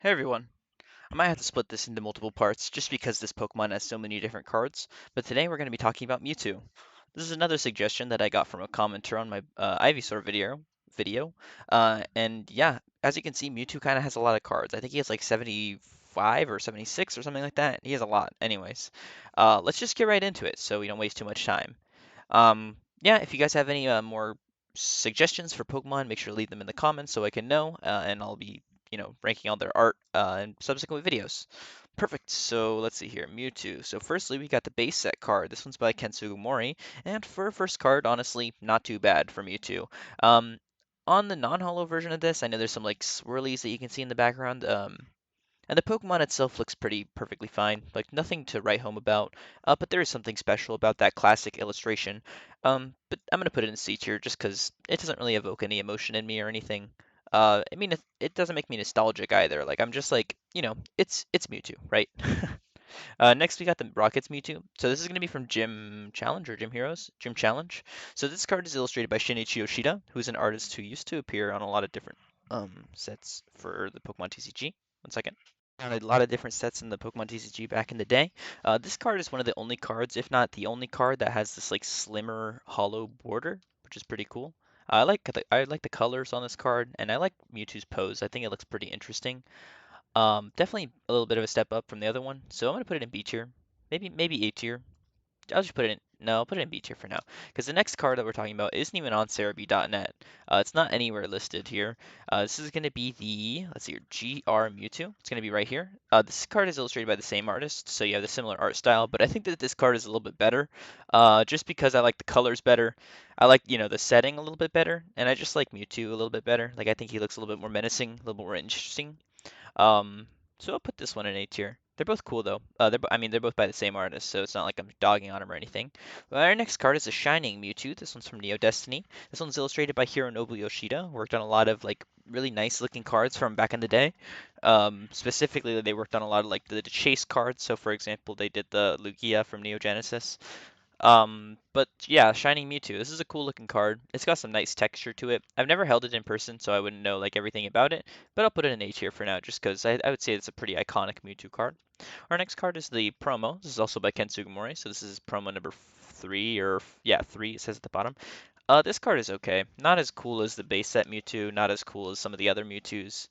Hey everyone. I might have to split this into multiple parts just because this Pokemon has so many different cards, but today we're going to be talking about Mewtwo. This is another suggestion that I got from a commenter on my Ivysaur video. And yeah, as you can see, Mewtwo kind of has a lot of cards. I think he has like 75 or 76 or something like that. He has a lot. Anyways, let's just get right into it so we don't waste too much time. Yeah, if you guys have any more suggestions for Pokemon, make sure to leave them in the comments so I can know, and I'll be, ranking all their art in subsequent videos. Perfect. So let's see here, Mewtwo. So firstly, we got the base set card. This one's by Ken Sugimori, and for a first card, honestly, not too bad for Mewtwo. Um, on the non-holo version of this, I know there's some like swirlies that you can see in the background. And the Pokemon itself looks pretty perfectly fine, like nothing to write home about. But there is something special about that classic illustration. But I'm gonna put it in C tier just because it doesn't really evoke any emotion in me or anything. I mean, it doesn't make me nostalgic either. Like I'm just like, it's Mewtwo, right? Next we got the Rockets Mewtwo. So this is gonna be from Gym Challenge or Gym Heroes? Gym Challenge. So this card is illustrated by Shinichi Yoshida, who's an artist who used to appear on a lot of different sets for the Pokemon TCG. One second. On a lot of different sets in the Pokemon TCG back in the day. This card is one of the only cards, if not the only card, that has this like slimmer hollow border, which is pretty cool. I like the colors on this card, and I like Mewtwo's pose. I think it looks pretty interesting. Definitely a little bit of a step up from the other one, so I'm gonna put it in B tier, maybe A tier. I'll just put it in. No, I'll put it in B tier for now. Because the next card that we're talking about isn't even on Cerebi.net. It's not anywhere listed here. This is going to be the, let's see here, GR Mewtwo. It's going to be right here. This card is illustrated by the same artist, so you have the similar art style, but I think that this card is a little bit better, just because I like the colors better. I like, the setting a little bit better, and I just like Mewtwo a little bit better. Like, I think he looks a little bit more menacing, a little more interesting. Um, so I'll put this one in A tier. They're both cool though. I mean, they're both by the same artist, so it's not like I'm dogging on them or anything. But our next card is a Shining Mewtwo. This one's from Neo Destiny. This one's illustrated by Hironobu Yoshida. Worked on a lot of like really nice looking cards from back in the day. Specifically, they worked on a lot of like the chase cards. So for example, they did the Lugia from Neo Genesis. But yeah, Shining Mewtwo. This is a cool looking card. It's got some nice texture to it. I've never held it in person, so I wouldn't know like everything about it, but I'll put it in A tier for now just because I would say it's a pretty iconic Mewtwo card. Our next card is the promo. This is also by Ken Sugimori, so this is promo number three or yeah, three it says at the bottom. This card is okay. Not as cool as the base set Mewtwo, not as cool as some of the other Mewtwo's.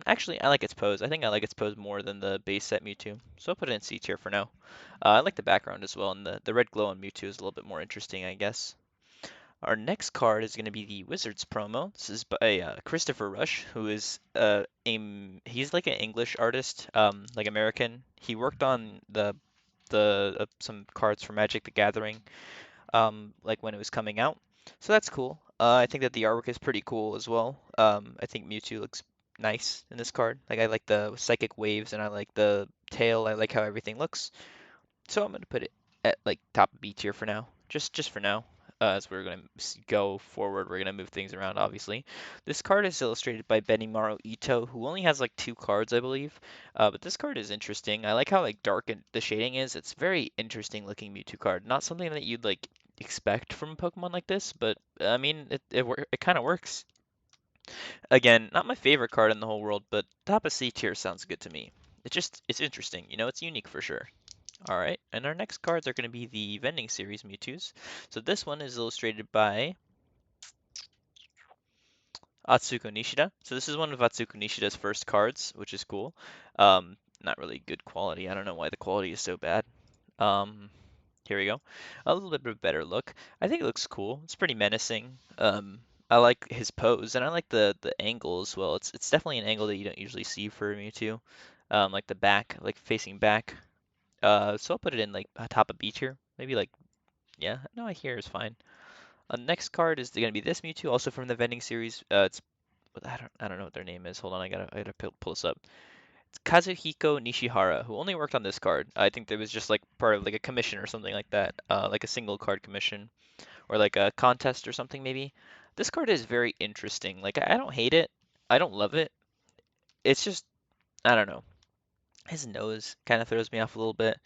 Actually, I like its pose. I think I like its pose more than the base set Mewtwo, so I'll put it in C tier for now. I like the background as well, and the red glow on Mewtwo is a little bit more interesting, I guess. Our next card is going to be the Wizards promo. This is by Christopher Rush, who is he's like an English artist, like American. He worked on the some cards for Magic the Gathering, like when it was coming out. So that's cool. I think that the artwork is pretty cool as well. I think Mewtwo looks nice in this card. Like I like the psychic waves and I like the tail. I like how everything looks. So I'm gonna put it at like top B tier for now. Just for now. As we're gonna go forward, we're gonna move things around. Obviously, this card is illustrated by Benimaru Ito, who only has like two cards, I believe. But this card is interesting. I like how like dark the shading is. It's very interesting looking Mewtwo card. Not something that you'd like expect from a Pokemon like this, but I mean it kind of works. Again, not my favorite card in the whole world, but top of C tier sounds good to me. It's interesting. It's unique for sure. All right, and our next cards are going to be the Vending Series Mewtwo's. So this one is illustrated by Atsuko Nishida. So this is one of Atsuko Nishida's first cards, which is cool. Not really good quality. I don't know why the quality is so bad. Um, Here we go. A little bit of a better look. I think it looks cool. It's pretty menacing. I like his pose, and I like the angle as well. It's definitely an angle that you don't usually see for Mewtwo. Like the back, like facing back. So I'll put it in like top of B tier. Maybe like yeah, no, I hear is fine. Next card is going to be this Mewtwo, also from the vending series. It's I don't know what their name is. Hold on, I gotta pull this up. It's Kazuhiko Nishihara, who only worked on this card. I think there was just like part of like a commission or something like that, like a single card commission or like a contest or something maybe. This card is very interesting. Like I don't hate it, I don't love it. It's just I don't know. His nose kind of throws me off a little bit.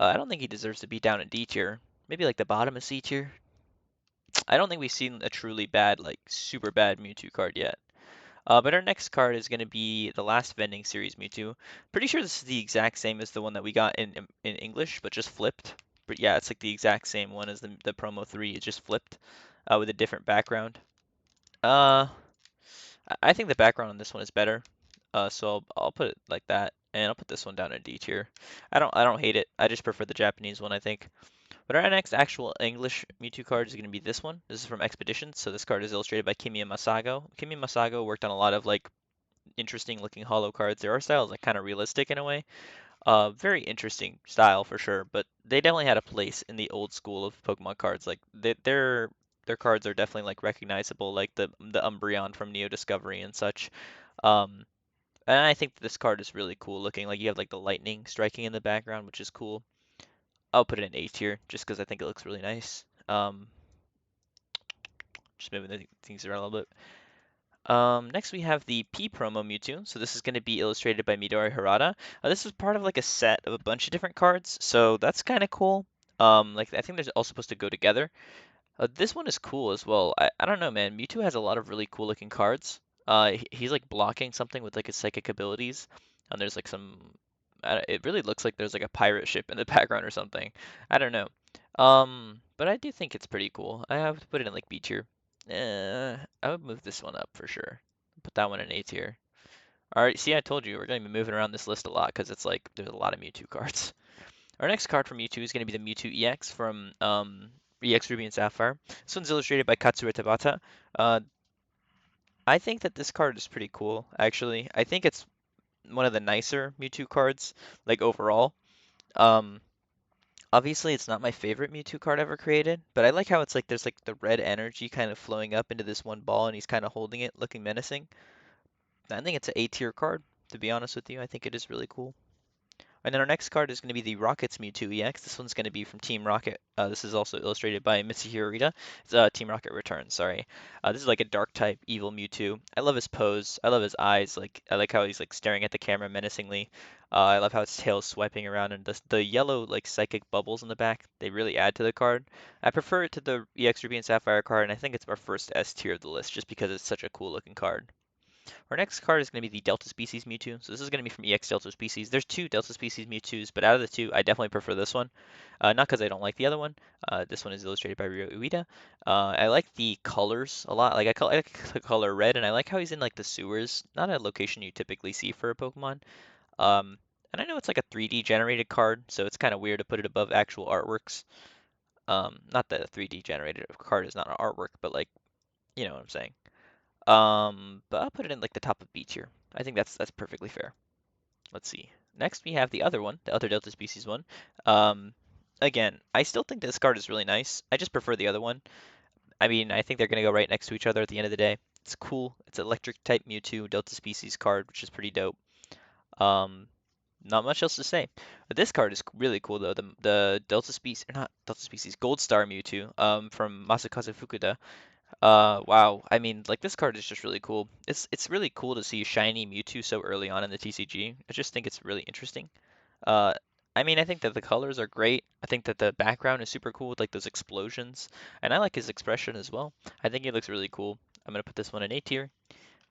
I don't think he deserves to be down in D tier. Maybe like the bottom of C tier. I don't think we've seen a truly bad, like super bad Mewtwo card yet. But our next card is going to be the last vending series Mewtwo. Pretty sure this is the exact same as the one that we got in English, but just flipped. But yeah, it's like the exact same one as the promo 3. It's just flipped with a different background. Uh, I think the background on this one is better. So I'll put it like that, and I'll put this one down in D tier. I don't hate it. I just prefer the Japanese one, I think. But our next actual English Mewtwo card is going to be this one. This is from Expeditions. So this card is illustrated by Kimiya Masago. Kimiya Masago worked on a lot of like interesting looking holo cards. Their art style is like kind of realistic in a way. Very interesting style for sure, but they definitely had a place in the old school of Pokemon cards. Like their cards are definitely like recognizable, like the Umbreon from Neo Discovery and such. Um, and I think this card is really cool looking. Like you have like the lightning striking in the background, which is cool. I'll put it in A tier just because I think it looks really nice. Just moving the things around a little bit. Next we have the P promo Mewtwo. So this is going to be illustrated by Midori Harada. This is part of like a set of a bunch of different cards, so that's kind of cool. Like I think they're all supposed to go together. This one is cool as well. I don't know, man. Mewtwo has a lot of really cool looking cards. He's like blocking something with like his psychic abilities, and there's like some. It really looks like there's like a pirate ship in the background or something. I don't know. But I do think it's pretty cool. I have to put it in like B tier. I would move this one up for sure. Put that one in A tier. All right, see, I told you we're going to be moving around this list a lot because it's like there's a lot of Mewtwo cards. Our next card from Mewtwo is going to be the Mewtwo EX from EX Ruby and Sapphire. This one's illustrated by Katsura Tabata. Uh, I think that this card is pretty cool, actually. I think it's one of the nicer Mewtwo cards, like overall. Um, Obviously, it's not my favorite Mewtwo card ever created, but I like how it's like there's like the red energy kind of flowing up into this one ball, and he's kind of holding it, looking menacing. I think it's an A tier card, to be honest with you. I think it is really cool. And then our next card is going to be the Rockets Mewtwo EX. This one's going to be from Team Rocket. This is also illustrated by Mitsuhiro Rita. It's Team Rocket Returns, sorry. This is like a dark type evil Mewtwo. I love his pose. I love his eyes. Like I like how he's like staring at the camera menacingly. I love how his tail's swiping around and the yellow like psychic bubbles in the back. They really add to the card. I prefer it to the EX Ruby and Sapphire card, and I think it's our first S tier of the list just because it's such a cool looking card. Our next card is going to be the Delta Species Mewtwo. So this is going to be from EX Delta Species. There's two Delta Species Mewtwo's, but out of the two, I definitely prefer this one. Not because I don't like the other one. This one is illustrated by Ryo Ueda. I like the colors a lot. I like the color red, and I like how he's in like the sewers. Not a location you typically see for a Pokemon. And I know it's like a 3D generated card, so it's kind of weird to put it above actual artworks. Not that a 3D generated card is not an artwork, but like, you know what I'm saying. But I'll put it in like the top of B tier. I think that's perfectly fair. Let's see. Next we have the other one, the other Delta Species one. Um, Again, I still think this card is really nice. I just prefer the other one. I mean, I think they're gonna go right next to each other at the end of the day. It's cool. It's an electric type Mewtwo Delta Species card, which is pretty dope. Um, Not much else to say. But this card is really cool though. The Delta Species, or not Delta Species, Gold Star Mewtwo, from Masakazu Fukuda. Wow. I mean, like this card is just really cool. It's really cool to see shiny Mewtwo so early on in the TCG. I just think it's really interesting. Uh, I mean, I think that the colors are great. I think that the background is super cool with like those explosions, and I like his expression as well. I think he looks really cool. I'm gonna put this one in A tier.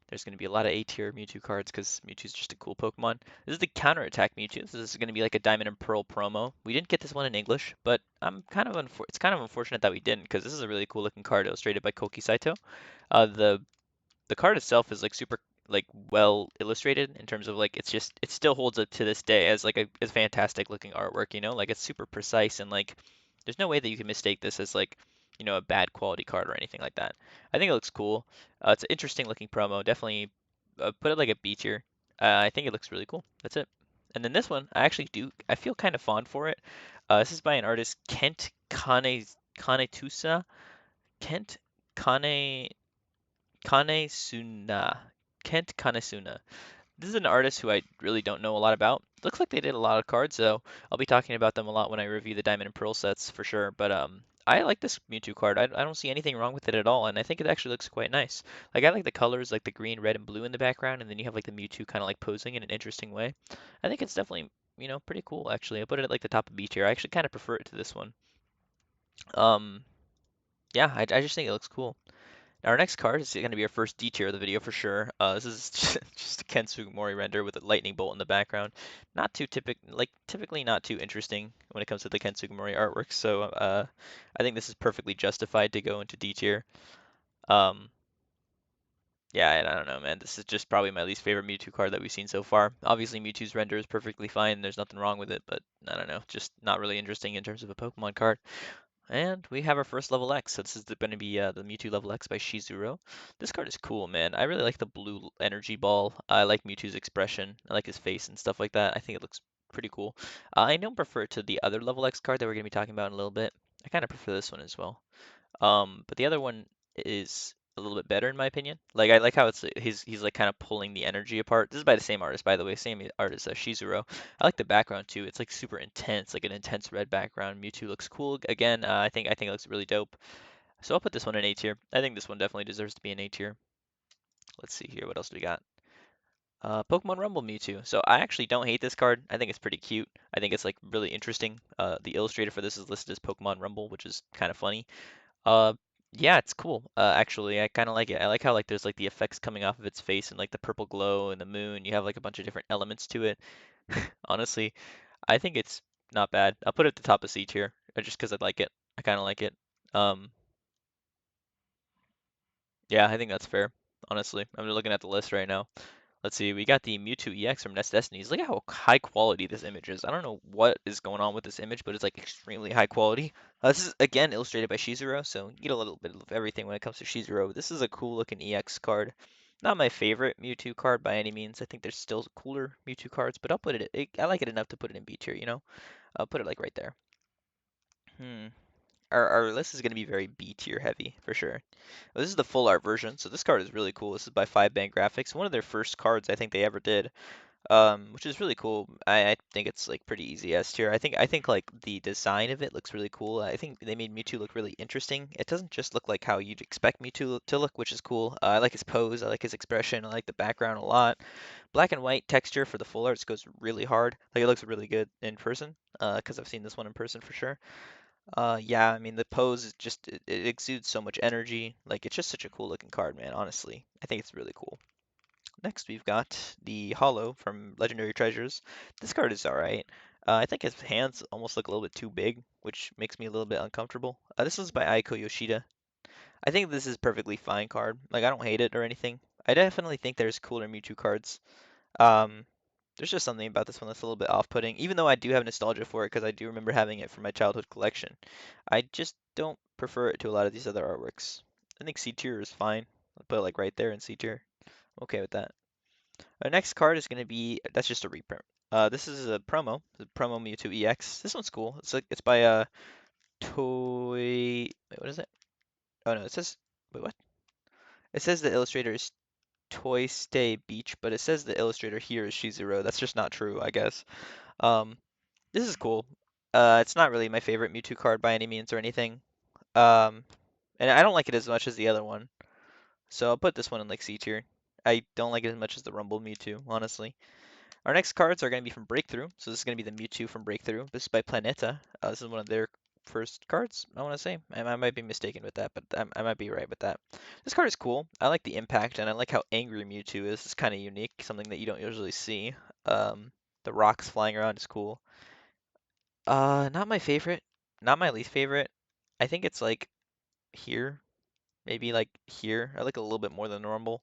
There's going to be a lot of A tier Mewtwo cards because Mewtwo's just a cool Pokemon. This is the counterattack Mewtwo. So this is going to be like a Diamond and Pearl promo. We didn't get this one in English, but it's kind of unfortunate that we didn't because this is a really cool looking card illustrated by Koki Saito. The card itself is like super like well illustrated in terms of like it still holds up to this day as like a fantastic looking artwork, you know? Like it's super precise and like there's no way that you can mistake this as like, you know, a bad quality card or anything like that. I think it looks cool. It's an interesting looking promo. Definitely put it like a B tier. I think it looks really cool. That's it. And then this one, I feel kind of fond for it. This is by an artist, Kanetusa. Kent Kane Kanesuna. Kent Kanesuna. This is an artist who I really don't know a lot about. Looks like they did a lot of cards, so I'll be talking about them a lot when I review the Diamond and Pearl sets for sure. But I like this Mewtwo card. I don't see anything wrong with it at all, and I think it actually looks quite nice. Like I like the colors, like the green, red, and blue in the background, and then you have like the Mewtwo kind of like posing in an interesting way. I think it's definitely, you know, pretty cool actually. I put it at like the top of B tier. I actually kind of prefer it to this one. Um, yeah, I just think it looks cool. Our next card is going to be our first D tier of the video for sure. This is just a Ken Sugimori render with a lightning bolt in the background. Not too typically not too interesting when it comes to the Ken Sugimori artwork. So I think this is perfectly justified to go into D tier. Um, yeah, and I don't know, man. This is just probably my least favorite Mewtwo card that we've seen so far. Obviously, Mewtwo's render is perfectly fine. There's nothing wrong with it, but I don't know, just not really interesting in terms of a Pokemon card. And we have our first level X. So this is going to be the Mewtwo level X by Shizuru. This card is cool, man. I really like the blue energy ball. I like Mewtwo's expression. I like his face and stuff like that. I think it looks pretty cool. I don't prefer it to the other level X card that we're going to be talking about in a little bit. I kind of prefer this one as well. But the other one is a little bit better in my opinion. Like I like how he's like kind of pulling the energy apart. This is by the same artist, by the way, same artist as Shizuru. I like the background too. It's like super intense, like an intense red background. Mewtwo looks cool. Again, I think it looks really dope. So I'll put this one in A tier. I think this one definitely deserves to be in A tier. Let's see here, what else do we got? Pokemon Rumble Mewtwo. So I actually don't hate this card. I think it's pretty cute. I think it's like really interesting. The illustrator for this is listed as Pokemon Rumble, which is kind of funny. Uh, yeah, it's cool. Actually, I kind of like it. I like how like there's like the effects coming off of its face and like the purple glow and the moon. You have like a bunch of different elements to it. Honestly, I think it's not bad. I'll put it at the top of C tier just because I like it. I kind of like it. Um, yeah, I think that's fair. Honestly, I'm just looking at the list right now. Let's see, we got the Mewtwo EX from Nest Destinies. Look at how high quality this image is. I don't know what is going on with this image, but it's like extremely high quality. This is again illustrated by Shizuru, so you get a little bit of everything when it comes to Shizuru. This is a cool looking EX card. Not my favorite Mewtwo card by any means. I think there's still cooler Mewtwo cards, but I'll put I like it enough to put it in B tier, you know? I'll put it like right there. Hmm. Our list is going to be very B tier heavy for sure. This is the full art version, so this card is really cool. This is by 5 Band Graphics, one of their first cards I think they ever did, which is really cool. I think it's like pretty easy S tier. I think like the design of it looks really cool. I think they made Mewtwo look really interesting. It doesn't just look like how you'd expect Mewtwo to look, which is cool. I like his pose, I like his expression, I like the background a lot. Black and white texture for the full arts goes really hard. Like it looks really good in person, because I've seen this one in person for sure. Yeah, I mean the pose is just it exudes so much energy. Like it's just such a cool looking card, man. Honestly, I think it's really cool. Next, we've got the Hollow from Legendary Treasures. This card is alright. I think his hands almost look a little bit too big, which makes me a little bit uncomfortable. This one's by Aiko Yoshida. I think this is a perfectly fine card. Like, I don't hate it or anything. I definitely think there's cooler Mewtwo cards. Um, there's just something about this one that's a little bit off-putting, even though I do have nostalgia for it because I do remember having it from my childhood collection. I just don't prefer it to a lot of these other artworks. I think C tier is fine. I'll put it like right there in C tier. Okay with that. Our next card is going to be, that's just a reprint. This is a promo, the promo Mewtwo EX. This one's cool. It's by Toy. Wait, what is it? Oh no, it says. Wait, what? It says the illustrator is Toy Stay Beach, but it says the illustrator here is Shizuru. That's just not true, I guess. Um, this is cool. It's not really my favorite Mewtwo card by any means or anything. Um, and I don't like it as much as the other one, so I'll put this one in like C tier. I don't like it as much as the Rumble Mewtwo, honestly. Our next cards are going to be from Breakthrough. So this is going to be the Mewtwo from Breakthrough. This is by Planeta. This is one of their first cards, I want to say. I might be mistaken with that, but I might be right with that. This card is cool. I like the impact, and I like how angry Mewtwo is. It's kind of unique, something that you don't usually see. Um, the rocks flying around is cool. Not my favorite. Not my least favorite. I think it's like here. Maybe like here. I like it a little bit more than normal.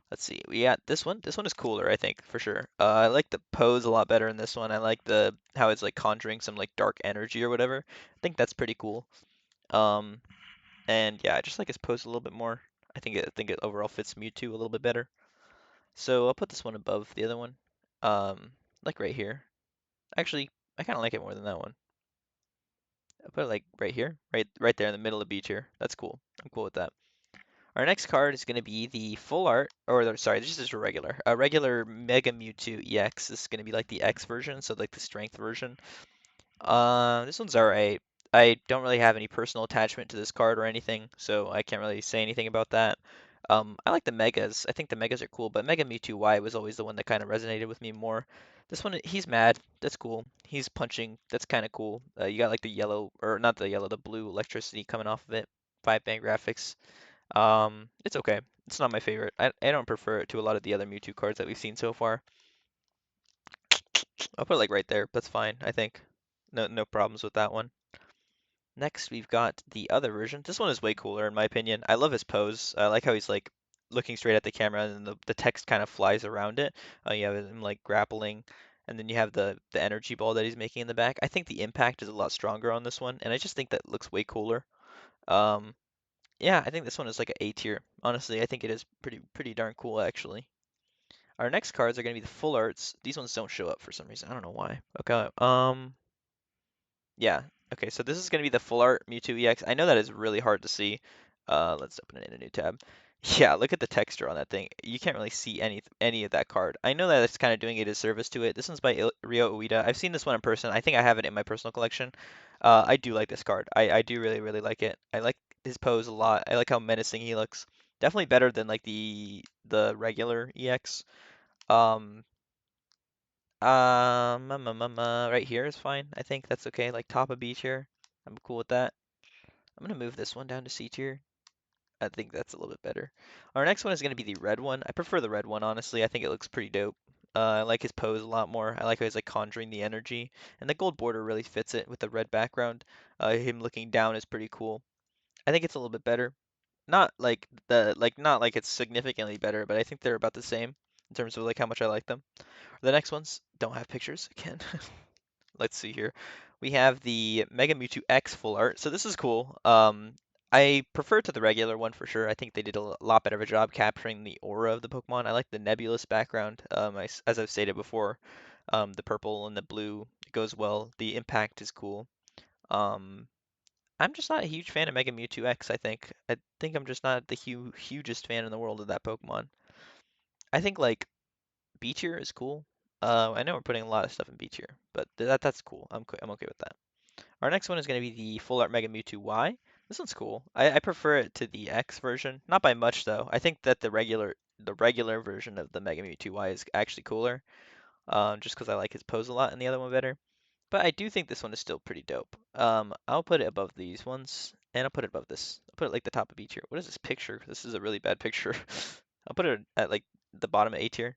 Let's see. We got this one. This one is cooler, I think, for sure. I like the pose a lot better in this one. I like the how it's like conjuring some like dark energy or whatever. I think that's pretty cool. Um, and yeah, I just like his pose a little bit more. I think it overall fits Mewtwo a little bit better. So I'll put this one above the other one. Like right here. Actually, I kind of like it more than that one. I'll put it like right here, right there in the middle of B tier. That's cool. I'm cool with that. Our next card is going to be the full art, sorry, this is a regular Mega Mewtwo EX. This is going to be like the X version, so like the strength version. This one's alright. I don't really have any personal attachment to this card or anything, so I can't really say anything about that. I like the Megas. I think the Megas are cool, but Mega Mewtwo Y was always the one that kind of resonated with me more. This one, he's mad. That's cool. He's punching. That's kind of cool. You got like the yellow, or not the yellow, the blue electricity coming off of it. 5 Band graphics. It's okay. It's not my favorite. I don't prefer it to a lot of the other Mewtwo cards that we've seen so far. I'll put it like right there. That's fine, I think. No problems with that one. Next, we've got the other version. This one is way cooler in my opinion. I love his pose. I like how he's like looking straight at the camera and the text kind of flies around it. You have him like grappling, and then you have the energy ball that he's making in the back. I think the impact is a lot stronger on this one, and I just think that looks way cooler. Um, yeah, I think this one is like an A tier. Honestly, I think it is pretty darn cool actually. Our next cards are going to be the full arts. These ones don't show up for some reason. I don't know why. Okay. Yeah. Okay, so this is going to be the full art Mewtwo EX. I know that is really hard to see. Let's open it in a new tab. Yeah, look at the texture on that thing. You can't really see any of that card. I know that it's kind of doing a disservice to it. This one's by Ryo Ueda. I've seen this one in person. I think I have it in my personal collection. I do like this card. I do really like it. I like his pose a lot. I like how menacing he looks. Definitely better than like the regular EX. Um, right here is fine. I think that's okay. Like top of B tier. I'm cool with that. I'm gonna move this one down to C tier. I think that's a little bit better. Our next one is gonna be the red one. I prefer the red one, honestly. I think it looks pretty dope. I like his pose a lot more. I like how he's like conjuring the energy, and the gold border really fits it with the red background. Him looking down is pretty cool. I think it's a little bit better. Not like it's significantly better, but I think they're about the same in terms of like how much I like them. The next ones don't have pictures again. Let's see here. We have the Mega Mewtwo X full art. So this is cool. I prefer to the regular one for sure. I think they did a lot better of a job capturing the aura of the Pokemon. I like the nebulous background. As I've stated before, the purple and the blue goes well. The impact is cool. Um, I'm just not a huge fan of Mega Mewtwo X, I think I'm just not the hugest fan in the world of that Pokemon. I think like B tier is cool. I know we're putting a lot of stuff in B tier, but that's cool. I'm okay with that. Our next one is going to be the Full Art Mega Mewtwo Y. This one's cool. I prefer it to the X version, not by much though. I think that the regular version of the Mega Mewtwo Y is actually cooler, just because I like his pose a lot and the other one better. But I do think this one is still pretty dope. I'll put it above these ones, and I'll put it above this. I'll put it like the top of B tier. What is this picture? This is a really bad picture. I'll put it at like the bottom of A tier.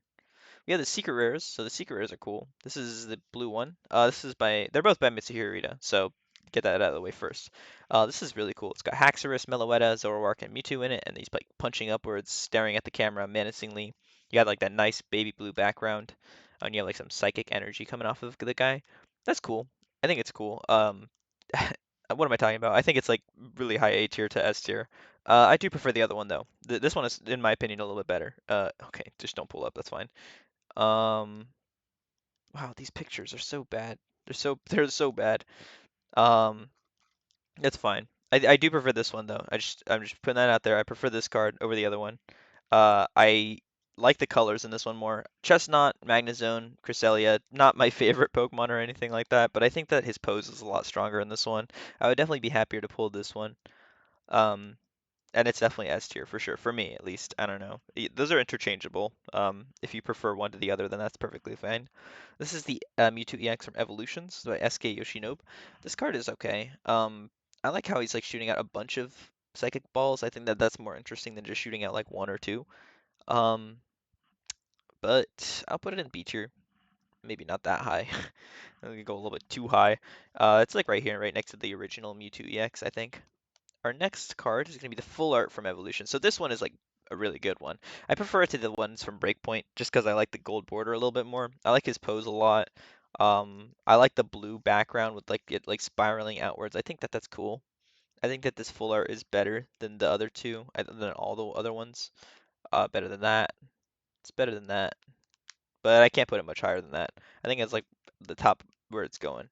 We have the secret rares, so the secret rares are cool. This is the blue one. They're both by Mitsuhiro Ida, so get that out of the way first. This is really cool. It's got Haxorus, Meloetta, Zoroark, and Mewtwo in it, and he's like punching upwards, staring at the camera menacingly. You got like that nice baby blue background, and you have like some psychic energy coming off of the guy. That's cool. I think it's cool. What am I talking about? I think it's like really high A tier to S tier. I do prefer the other one though. This one is, in my opinion, a little bit better. Okay, just don't pull up. That's fine. Um, wow, these pictures are so bad. They're so bad. Um, that's fine. I do prefer this one though. I'm just putting that out there. I prefer this card over the other one. I like the colors in this one more. Chestnut, Magnezone, Cresselia, not my favorite Pokemon or anything like that, but I think that his pose is a lot stronger in this one. I would definitely be happier to pull this one. Um, and it's definitely S tier for sure, for me at least. I don't know. Those are interchangeable. If you prefer one to the other, then that's perfectly fine. This is the Mewtwo EX from Evolutions by SK Yoshinobu. This card is okay. I like how he's like shooting out a bunch of psychic balls. I think that that's more interesting than just shooting out like one or two. Um, but I'll put it in B tier. Maybe not that high. I'm gonna go a little bit too high. It's like right here, right next to the original Mewtwo EX, I think. Our next card is going to be the full art from Evolution. So this one is like a really good one. I prefer it to the ones from Breakpoint just because I like the gold border a little bit more. I like his pose a lot. I like the blue background with like it like spiraling outwards. I think that that's cool. I think that this full art is better than the other two, than all the other ones. Better than that. It's better than that, but I can't put it much higher than that. I think it's like the top where it's going.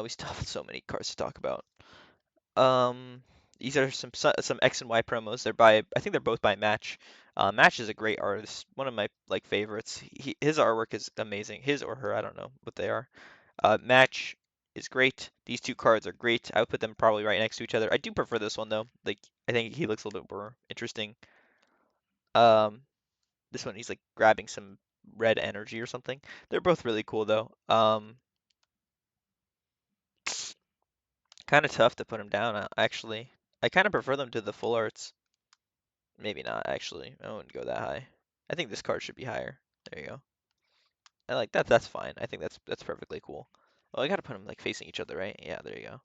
We still have so many cards to talk about. Um, these are some X and Y promos. I think they're both by Match. Match is a great artist, one of my like favorites. His artwork is amazing. His or her, I don't know what they are. Match is great. These two cards are great. I would put them probably right next to each other. I do prefer this one though. Like I think he looks a little bit more interesting. Um, this one he's like grabbing some red energy or something. They're both really cool though. Kind of tough to put them down actually. I kind of prefer them to the full arts. Maybe not, actually. I wouldn't go that high. I think this card should be higher. There you go. I like that. That's fine. I think that's perfectly cool. Well, I gotta put them like facing each other, right? Yeah, there you go.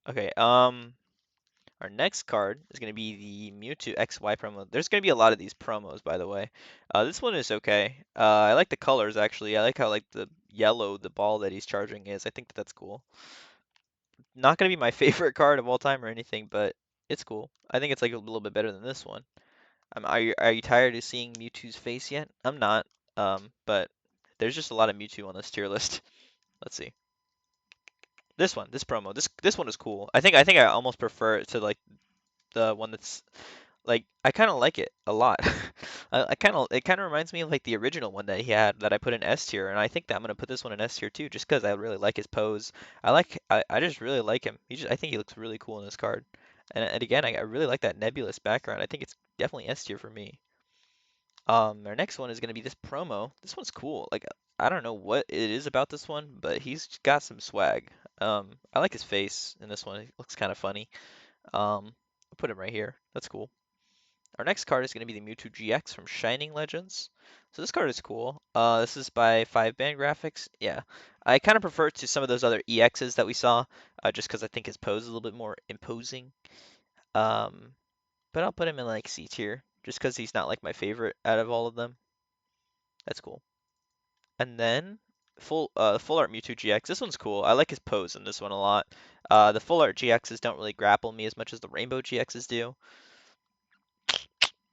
Okay, our next card is gonna be the Mewtwo XY promo. There's gonna be a lot of these promos, by the way. This one is okay. I like the colors actually. I like how like the yellow the ball that he's charging is. I think that that's cool. Not gonna be my favorite card of all time or anything, but it's cool. I think it's like a little bit better than this one. Are you tired of seeing Mewtwo's face yet? I'm not. But there's just a lot of Mewtwo on this tier list. Let's see. This one, this promo, this one is cool. I think I almost prefer it to like the one that's like I kind of like it a lot. I kind of it kind of reminds me of like the original one that he had that I put in S tier, and I think that I'm gonna put this one in S tier too, just because I really like his pose. I just really like him. I think he looks really cool in this card. And again, I really like that nebulous background. I think it's definitely S tier for me. Our next one is gonna be this promo. This one's cool. Like I don't know what it is about this one, but he's got some swag. I like his face in this one. It looks kind of funny. I'll put him right here. That's cool. Our next card is gonna be the Mewtwo GX from Shining Legends. So this card is cool. This is by 5-band graphics. Yeah, I kind of prefer it to some of those other EXs that we saw, just because I think his pose is a little bit more imposing. Um, but I'll put him in like C tier, just because he's not like my favorite out of all of them. That's cool. And then full art Mewtwo GX. This one's cool. I like his pose in this one a lot. The full art GXs don't really grapple me as much as the rainbow GXs do,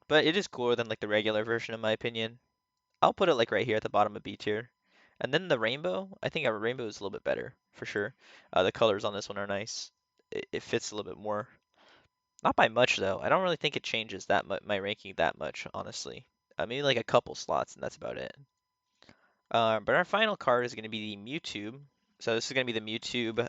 but it is cooler than like the regular version in my opinion. I'll put it like right here at the bottom of B tier. And then the rainbow, I think our rainbow is a little bit better for sure. The colors on this one are nice. It fits a little bit more. Not by much though. I don't really think it changes that my ranking that much, honestly. Maybe like a couple slots, and that's about it. But our final card is going to be the Mewtwo. So this is going to be the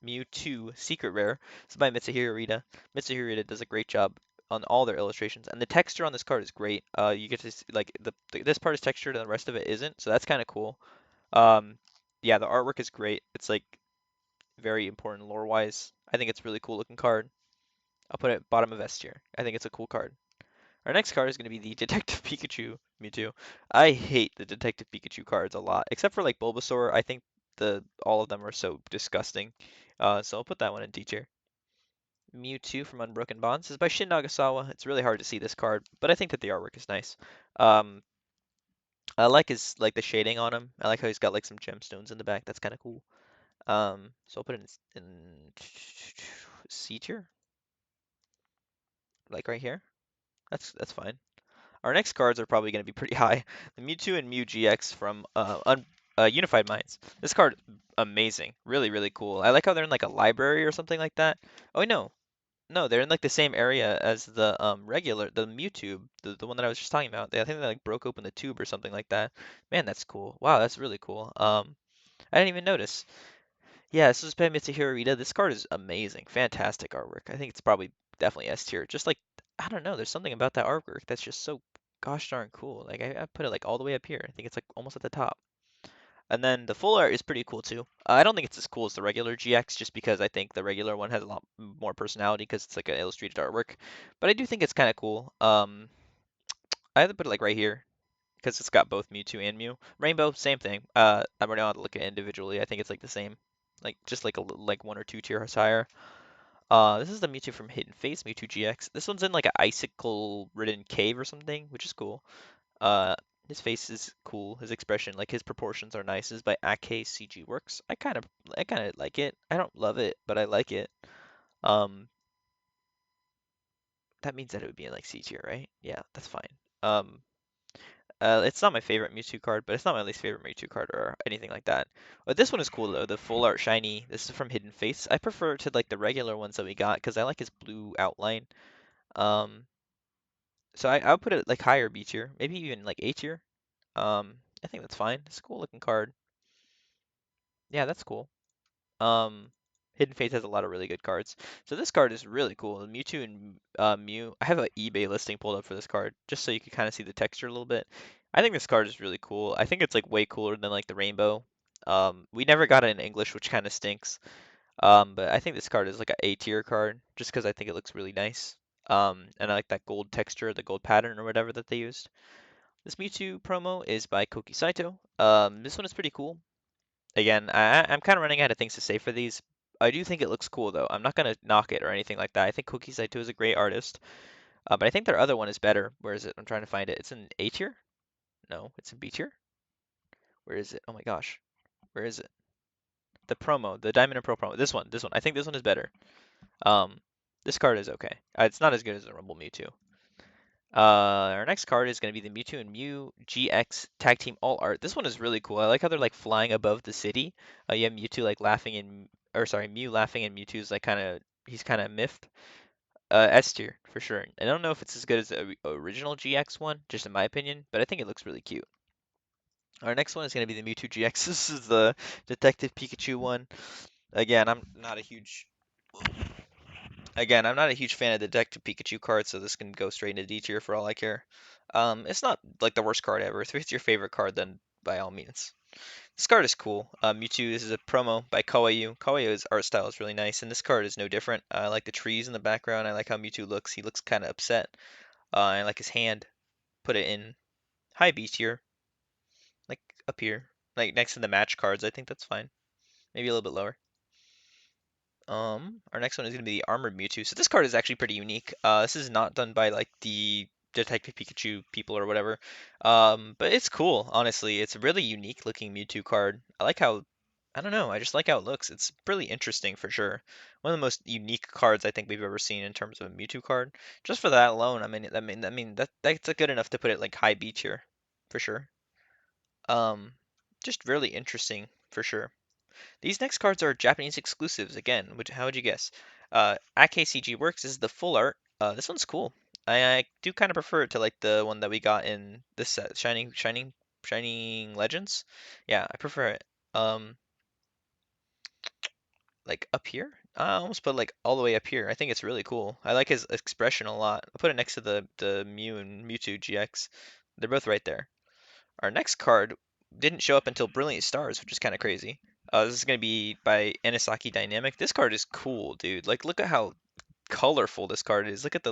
Mewtwo Secret Rare. This is by Mitsuhiro Rita. Mitsuhiro Rita does a great job on all their illustrations, and the texture on this card is great. You get to see, like this part is textured and the rest of it isn't, so that's kind of cool. Um, yeah, the artwork is great. It's like very important lore-wise. I think it's a really cool looking card. I'll put it bottom of S tier. I think it's a cool card. Our next card is going to be the Detective Pikachu Mewtwo. I hate the Detective Pikachu cards a lot, except for like Bulbasaur. I think all of them are so disgusting. So I'll put that one in D tier. Mewtwo from Unbroken Bonds is by Shin Nagasawa. It's really hard to see this card, but I think that the artwork is nice. Um, I like his like the shading on him. I like how he's got like some gemstones in the back. That's kind of cool. So I'll put it in C tier, like right here. That's fine. Our next cards are probably going to be pretty high. The Mewtwo and Mew GX from Unified Minds. This card, amazing. Really, really cool. I like how they're in like a library or something like that. Oh, no. No, they're in like the same area as the the Mewtwo, the one that I was just talking about. I think they like broke open the tube or something like that. Man, that's cool. Wow, that's really cool. I didn't even notice. Yeah, this is by Mitsuhiro Rita. This card is amazing. Fantastic artwork. I think it's probably definitely S tier. Just like, I don't know, there's something about that artwork that's just so gosh darn cool. Like, I put it like all the way up here. I think it's like almost at the top. And then the full art is pretty cool too. I don't think it's as cool as the regular GX just because I think the regular one has a lot more personality because it's like an illustrated artwork. But I do think it's kind of cool. I have to put it like right here because it's got both Mewtwo and Mew. Rainbow, same thing. I'm gonna have to look at it individually. I think it's like the same, like just like like one or two tiers higher. This is the Mewtwo from Hidden Fates, Mewtwo GX. This one's in like an icicle-ridden cave or something, which is cool. Uh, his face is cool. His expression, like his proportions are nice. This is by Ake CG Works. I kind of like it. I don't love it, but I like it. Um, that means that it would be in like C tier, right? Yeah, that's fine. Um, it's not my favorite Mewtwo card, but it's not my least favorite Mewtwo card or anything like that. But this one is cool though, the full art shiny. This is from Hidden Fates. I prefer it to like the regular ones that we got because I like his blue outline. Um, so I'll put it like higher B tier, maybe even like A tier. I think that's fine. It's a cool looking card. Yeah, that's cool. Um, Hidden Fates has a lot of really good cards. So this card is really cool. The Mewtwo and Mew. I have an eBay listing pulled up for this card just so you can kind of see the texture a little bit. I think this card is really cool. I think it's like way cooler than like the Rainbow. We never got it in English, which kind of stinks. But I think this card is like a A tier card just because I think it looks really nice. And I like that gold texture, the gold pattern or whatever that they used. This Mewtwo promo is by Koki Saito. This one is pretty cool. Again, I'm kind of running out of things to say for these. I do think it looks cool though. I'm not gonna knock it or anything like that. I think Koki Saito is a great artist, but I think their other one is better. Where is it? I'm trying to find it. It's in A tier? No, it's in B tier. Where is it? Oh my gosh, where is it? The promo, the Diamond and Pearl promo. This one. I think this one is better. Um, this card is okay. It's not as good as the Rumble Mewtwo. Our next card is going to be the Mewtwo and Mew GX Tag Team All Art. This one is really cool. I like how they're like flying above the city. You have Mewtwo like laughing and, or sorry, Mew laughing and Mewtwo's like he's kind of miffed. S tier for sure. I don't know if it's as good as the original GX one, just in my opinion, but I think it looks really cute. Our next one is going to be the Mewtwo GX. This is the Detective Pikachu one. Again, I'm not a huge Again, I'm not a huge fan of the Detective Pikachu card, so this can go straight into D tier for all I care. It's not like the worst card ever. If it's your favorite card, then by all means. This card is cool. Mewtwo, this is a promo by Kawaii. Kawaii's art style is really nice, and this card is no different. I like the trees in the background. I like how Mewtwo looks. He looks kind of upset. I like his hand. Put it in high B tier, like up here, like next to the match cards. I think that's fine. Maybe a little bit lower. Our next one is going to be the Armored Mewtwo. So this card is actually pretty unique. This is not done by like the Detective Pikachu people or whatever. But it's cool, honestly. It's a really unique looking Mewtwo card. I don't know, I just like how it looks. It's really interesting for sure. One of the most unique cards I think we've ever seen in terms of a Mewtwo card. Just for that alone, that's good enough to put it like high B tier, for sure. Um, just really interesting for sure. These next cards are Japanese exclusives again. How would you guess? At KCG Works is the full art. This one's cool. I do kind of prefer it to like the one that we got in this set, Shining Legends. Yeah, I prefer it. Like up here. I almost put like all the way up here. I think it's really cool. I like his expression a lot. I put it next to the Mew and Mewtwo GX. They're both right there. Our next card didn't show up until Brilliant Stars, which is kind of crazy. This is going to be by Anisaki Dynamic. This card is cool, dude. Like, look at how colorful this card is. Look at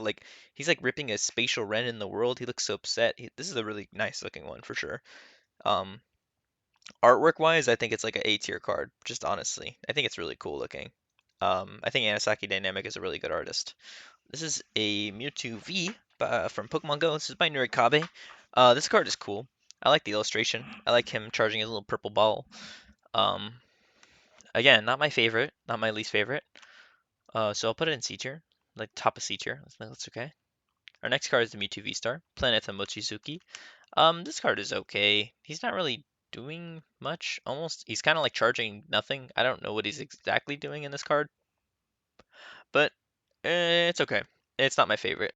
he's like ripping a spatial ren in the world. He looks so upset. This is a really nice looking one for sure. Um, Artwork wise, I think it's like an A tier card, just honestly. I think it's really cool looking. I think Anisaki Dynamic is a really good artist. This is a Mewtwo V from Pokemon Go. This is by Nurikabe. This card is cool. I like the illustration. I like him charging his little purple ball. Um, Again, not my favorite, not my least favorite. So I'll put it in C tier, like top of C tier. That's okay. Our next card is the Mewtwo V-Star, Planeta Mochizuki. This card is okay. He's not really doing much. Almost, he's kind of like charging nothing. I don't know what he's exactly doing in this card, but it's okay. It's not my favorite.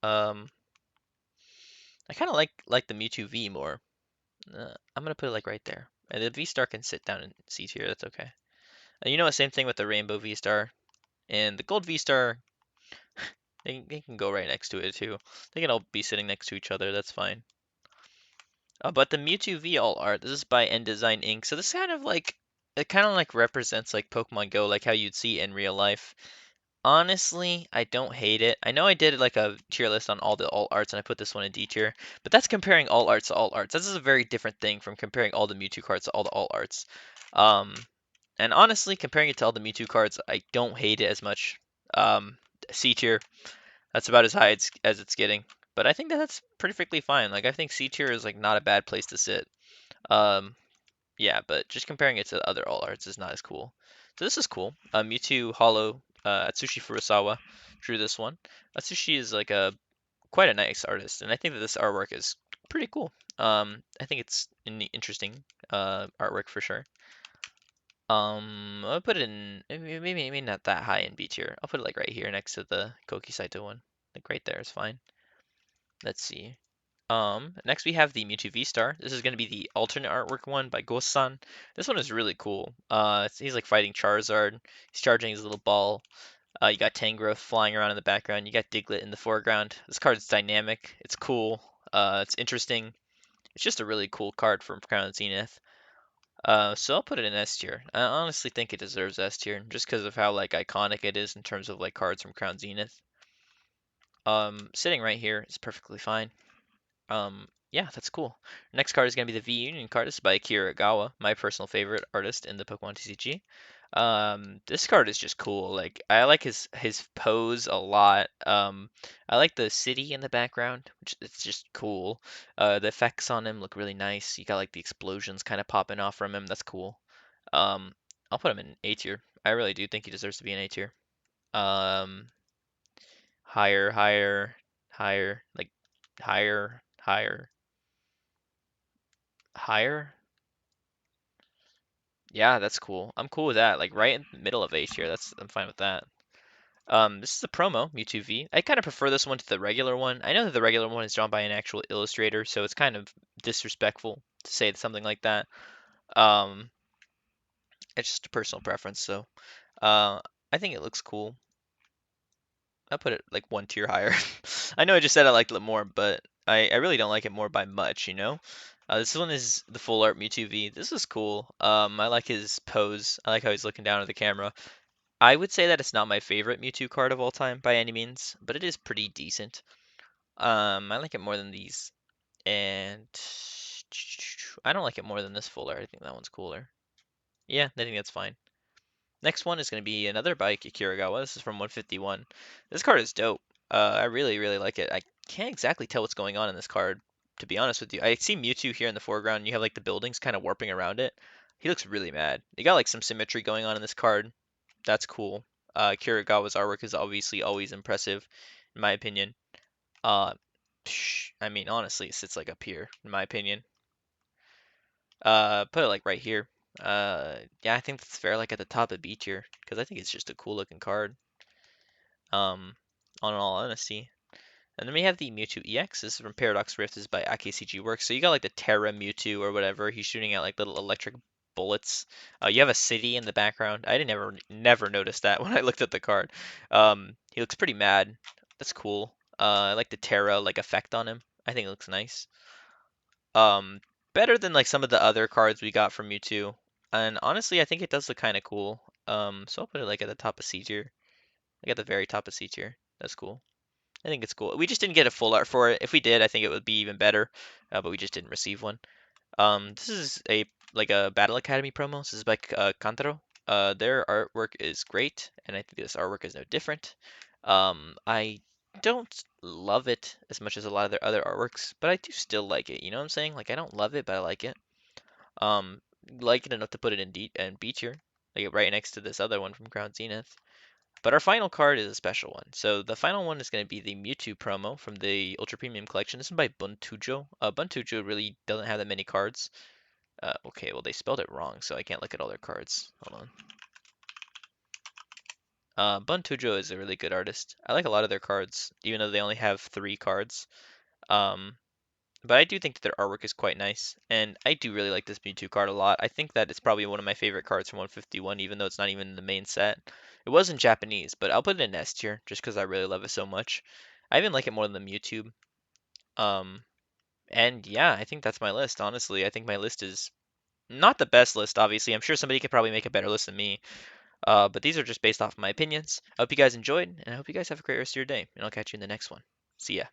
Um, I kind of like the Mewtwo V more. I'm gonna put it like right there. And the V Star can sit down in C tier. That's okay. You know what? Same thing with the Rainbow V Star and the Gold V Star. They can go right next to it too. They can all be sitting next to each other. That's fine. But the Mewtwo V All Art. This is by End Design Inc. So this kind of like represents like Pokemon Go, like how you'd see in real life. Honestly, I don't hate it. I know I did like a tier list on all the alt arts and I put this one in D tier, but that's comparing all arts to all arts. This is a very different thing from comparing all the Mewtwo cards to all the alt arts. Um, and honestly, comparing it to all the Mewtwo cards, I don't hate it as much. C tier, that's about as high as it's getting. But I think that's perfectly fine. Like I think C tier is like not a bad place to sit. Um, yeah, but just comparing it to other all arts is not as cool. So this is cool. Mewtwo Hollow Atsushi Furusawa drew this one. Atsushi is like a quite a nice artist, and I think that this artwork is pretty cool. I think it's an interesting artwork for sure. I'll put it in maybe not that high in B tier. I'll put it like right here next to the Koki Saito one. Like right there is fine. Let's see. Next we have the Mewtwo V-Star. This is going to be the alternate artwork one by Ghost-san. This one is really cool. He's like fighting Charizard. He's charging his little ball. You got Tangrowth flying around in the background. You got Diglett in the foreground. This card is dynamic. It's cool. It's interesting. It's just a really cool card from Crown Zenith. So I'll put it in S tier. I honestly think it deserves S tier just because of how like iconic it is in terms of like cards from Crown Zenith. Sitting right here is perfectly fine. Yeah, that's cool. Next card is gonna be the V Union card. This is by Akira Agawa, my personal favorite artist in the Pokemon TCG. This card is just cool. Like I like his pose a lot. I like the city in the background, which it's just cool. The effects on him look really nice. You got like the explosions kind of popping off from him. That's cool. Um, I'll put him in A tier. I really do think he deserves to be in A tier. Um, higher, higher, higher, like higher, higher, higher. Yeah, that's cool. I'm cool with that. Like right in the middle of A tier. I'm fine with that. This is a promo, Mewtwo V. I kind of prefer this one to the regular one. I know that the regular one is drawn by an actual illustrator, so it's kind of disrespectful to say something like that. Um, it's just a personal preference, so uh, I think it looks cool. I'll put it like one tier higher. I know I just said I liked it more, but I really don't like it more by much, you know? This one is the full art Mewtwo V. This is cool. I like his pose. I like how he's looking down at the camera. I would say that it's not my favorite Mewtwo card of all time by any means, but it is pretty decent. I like it more than these, and I don't like it more than this full art. I think that one's cooler. Yeah, I think that's fine. Next one is going to be another by Kikiragawa. This is from 151. This card is dope. I really, really like it. I can't exactly tell what's going on in this card, to be honest with you. I see Mewtwo here in the foreground, and you have like the buildings kind of warping around it. He looks really mad. You got like some symmetry going on in this card. That's cool. Kiragawa's artwork is obviously always impressive, in my opinion. Uh, I mean, honestly, it sits like up here, in my opinion. Put it like right here. Yeah, I think that's fair, like at the top of B tier, because I think it's just a cool looking card. On all honesty. And then we have the Mewtwo EX. This is from Paradox Rift. This is by AKCG Works. So you got like the Terra Mewtwo or whatever. He's shooting out like little electric bullets. You have a city in the background. I didn't never notice that when I looked at the card. He looks pretty mad. That's cool. I like the Terra like effect on him. I think it looks nice. Um, Better than like some of the other cards we got from Mewtwo. And honestly, I think it does look kind of cool. So I'll put it like at the top of C tier. Like at the very top of C tier. That's cool. I think it's cool. We just didn't get a full art for it. If we did, I think it would be even better. But we just didn't receive one. This is a like a Battle Academy promo. This is by Kantaro. Their artwork is great, and I think this artwork is no different. I don't love it as much as a lot of their other artworks, but I do still like it. You know what I'm saying? Like I don't love it, but I like it. Um, like it enough to put it in B tier, like right next to this other one from Crown Zenith. But our final card is a special one. So the final one is going to be the Mewtwo promo from the Ultra Premium Collection. This is by Buntujo. Buntujo really doesn't have that many cards. Okay, well they spelled it wrong, so I can't look at all their cards. Hold on. Buntujo is a really good artist. I like a lot of their cards, even though they only have 3 cards. Um, but I do think that their artwork is quite nice, and I do really like this Mewtwo card a lot. I think that it's probably one of my favorite cards from 151, even though it's not even in the main set. It was in Japanese, but I'll put it in S tier just because I really love it so much. I even like it more than the Mewtwo. Um, and yeah, I think that's my list. Honestly, I think my list is not the best list, obviously. I'm sure somebody could probably make a better list than me. But these are just based off of my opinions. I hope you guys enjoyed, and I hope you guys have a great rest of your day, and I'll catch you in the next one. See ya.